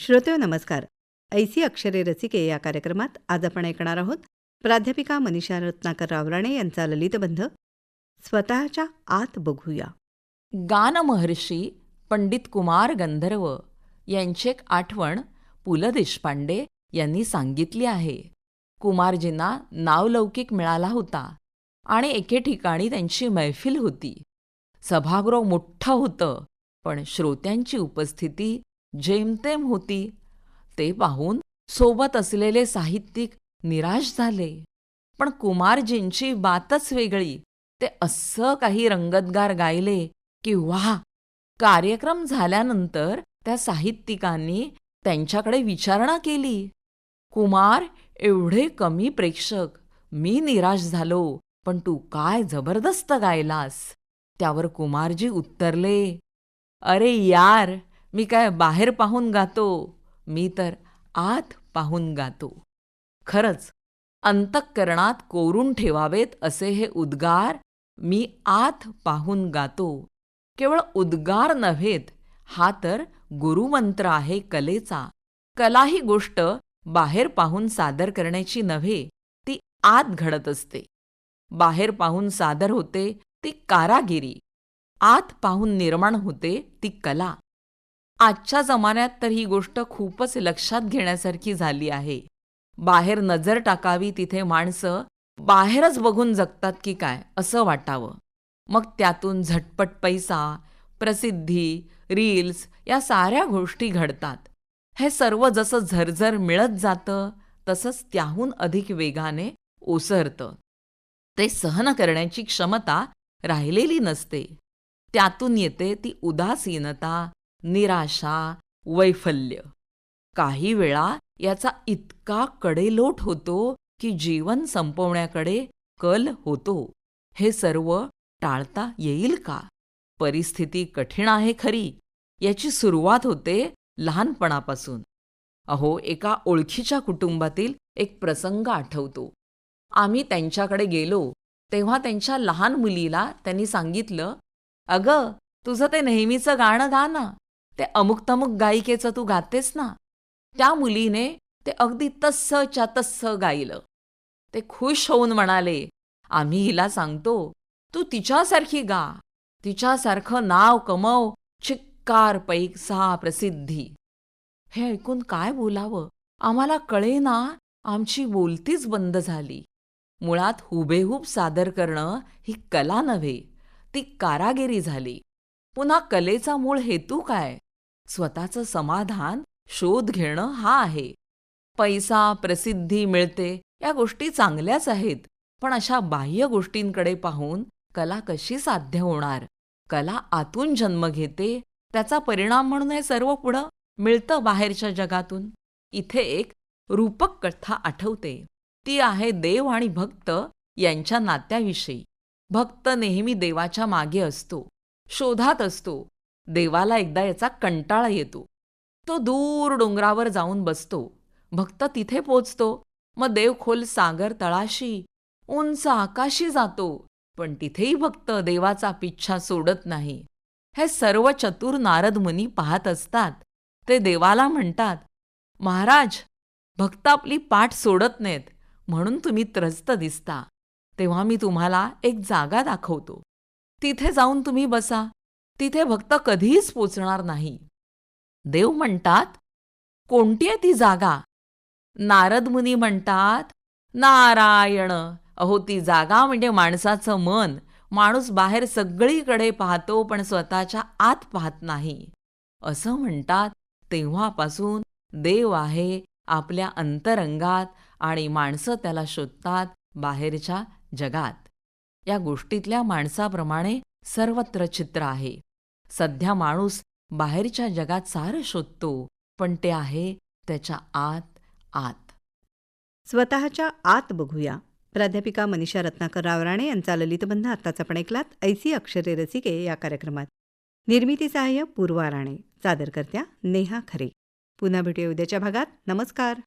श्रोते नमस्कार. ऐसी अक्षरे रसिके या कार्यक्रमात आज आपण ऐकणार आहोत प्राध्यापिका मनीषा रत्नाकर रावराणे यांचा ललितबंध स्वतःच्या आत बघूया. गानमहर्षी पंडित कुमार गंधर्व यांची एक आठवण पु ल देशपांडे यांनी सांगितली आहे. कुमारजींना नावलौकिक मिळाला होता आणि एके ठिकाणी त्यांची मैफिल होती. सभागृह मोठं होतं, पण श्रोत्यांची उपस्थिती जेमतेम होती. ते पाहून सोबत असलेले साहित्यिक निराश झाले. पण कुमारजींची बातच वेगळी. ते असं काही रंगतगार गायले की वाह! कार्यक्रम झाल्यानंतर त्या साहित्यिकांनी त्यांच्याकडे विचारणा केली. कुमार, एवढे कमी प्रेक्षक, मी निराश झालो, पण तू काय जबरदस्त गायलास. त्यावर कुमारजी उत्तरले, अरे यार, मी काय बाहेर पाहून गातो, मी तर आत पाहून गातो. खरंच अंतःकरणात कोरून ठेवावेत असे हे उद्गार मी आत पाहून गातो. केवळ उद्गार नव्हेत, हा तर गुरुमंत्र आहे कलेचा. कला ही गोष्ट बाहेर पाहून सादर करण्याची नव्हे, ती आत घडत असते. बाहेर पाहून सादर होते ती कारागिरी, आत पाहून निर्माण होते ती कला. आजच्या जमान्यात तर ही गोष्ट खूपच लक्षात घेण्यासारखी झाली आहे. बाहेर नजर टाकावी तिथे माणसं बाहेरच बघून जगतात की काय असं वाटावं. मग त्यातून झटपट पैसा, प्रसिद्धी, रील्स या साऱ्या गोष्टी घडतात. हे सर्व जसं झरझर मिळत जातं तसंच त्याहून अधिक वेगाने ओसरतं. ते सहन करण्याची क्षमता राहिलेली नसते. त्यातून येते ती उदासीनता, निराशा, वैफल्य. काही वेळा याचा इतका कडेलोट होतो की जीवन संपवण्याकडे कल होतो. हे सर्व टाळता येईल का? परिस्थिती कठीण आहे खरी. याची सुरुवात होते लहानपणापासून. अहो, एका ओळखीच्या कुटुंबातील एक प्रसंग आठवतो. आम्ही त्यांच्याकडे गेलो तेव्हा त्यांच्या लहान मुलीला त्यांनी सांगितलं, अगं, तुझं ते नेहमीचं गाणं गा ना, ते अमुक तमुक गायिकेचं तू गातेस ना. त्या मुलीने ते अगदी तस्सच्या तस्सं गायलं. ते खुश होऊन म्हणाले, आम्ही हिला सांगतो, तू तिच्यासारखी गा, तिच्यासारखं नाव कमव, चिक्कार पैसा प्रसिद्धी. हे ऐकून काय बोलावं आम्हाला कळेना. आमची बोलतीच बंद झाली. मुळात हुबेहूब सादर करणं ही कला नव्हे, ती कारागिरी झाली. पुन्हा कलेचा मूळ हेतू काय? स्वतःचं समाधान शोध घेणं हा आहे. पैसा, प्रसिद्धी मिळते या गोष्टी चांगल्याच आहेत, पण अशा बाह्य गोष्टींकडे पाहून कला कशी साध्य होणार? कला आतून जन्म घेते, त्याचा परिणाम म्हणून हे सर्व पुढं मिळतं बाहेरच्या जगातून. इथे एक रूपक कथा आठवते. ती आहे देव आणि भक्त यांच्या नात्याविषयी. भक्त नेहमी देवाच्या मागे असतो, शोधात असतो. देवाला एकदा याचा कंटाळा येतो. तो दूर डोंगरावर जाऊन बसतो. भक्त तिथे पोचतो. मग देव खोल सागर तळाशी, उंच आकाशी जातो. पण तिथेही भक्त देवाचा पिच्छा सोडत नाही. हे सर्व चतुर नारद मुनी पाहत असतात. ते देवाला म्हणतात, महाराज, भक्त आपली पाठ सोडत नाहीत, म्हणून तुम्ही त्रस्त दिसता. तेव्हा मी तुम्हाला एक जागा दाखवतो. तिथे जाऊन तुम्ही बसा. तिथे भक्त कधीच पोचणार नाही. देव म्हणतात, कोणती आहे ती जागा? नारद मुनी म्हणतात, नारायण, अहो ती जागा म्हणजे माणसाचं मन. माणूस बाहेर सगळीकडे पाहतो पण स्वतःच्या आत पाहत नाही. असं म्हणतात. तेव्हापासून देव आहे आपल्या अंतरंगात आणि माणसं त्याला शोधतात बाहेरच्या जगात. या गोष्टीतल्या माणसाप्रमाणे सर्वत्र चित्र आहे. सध्या माणूस बाहेरच्या जगात सारं शोधतो, पण ते आहे त्याच्या आत आत. स्वतःच्या आत बघूया. प्राध्यापिका मनीषा रत्नाकर रावराणे यांचा ललितबंध आत्ताच आपण ऐकलात. ऐसी अक्षरे रसिके या कार्यक्रमात. निर्मिती सहाय्य पूर्वा राणे. सादरकर्त्या नेहा खरे. पुन्हा भेटूया उद्याच्या भागात. नमस्कार.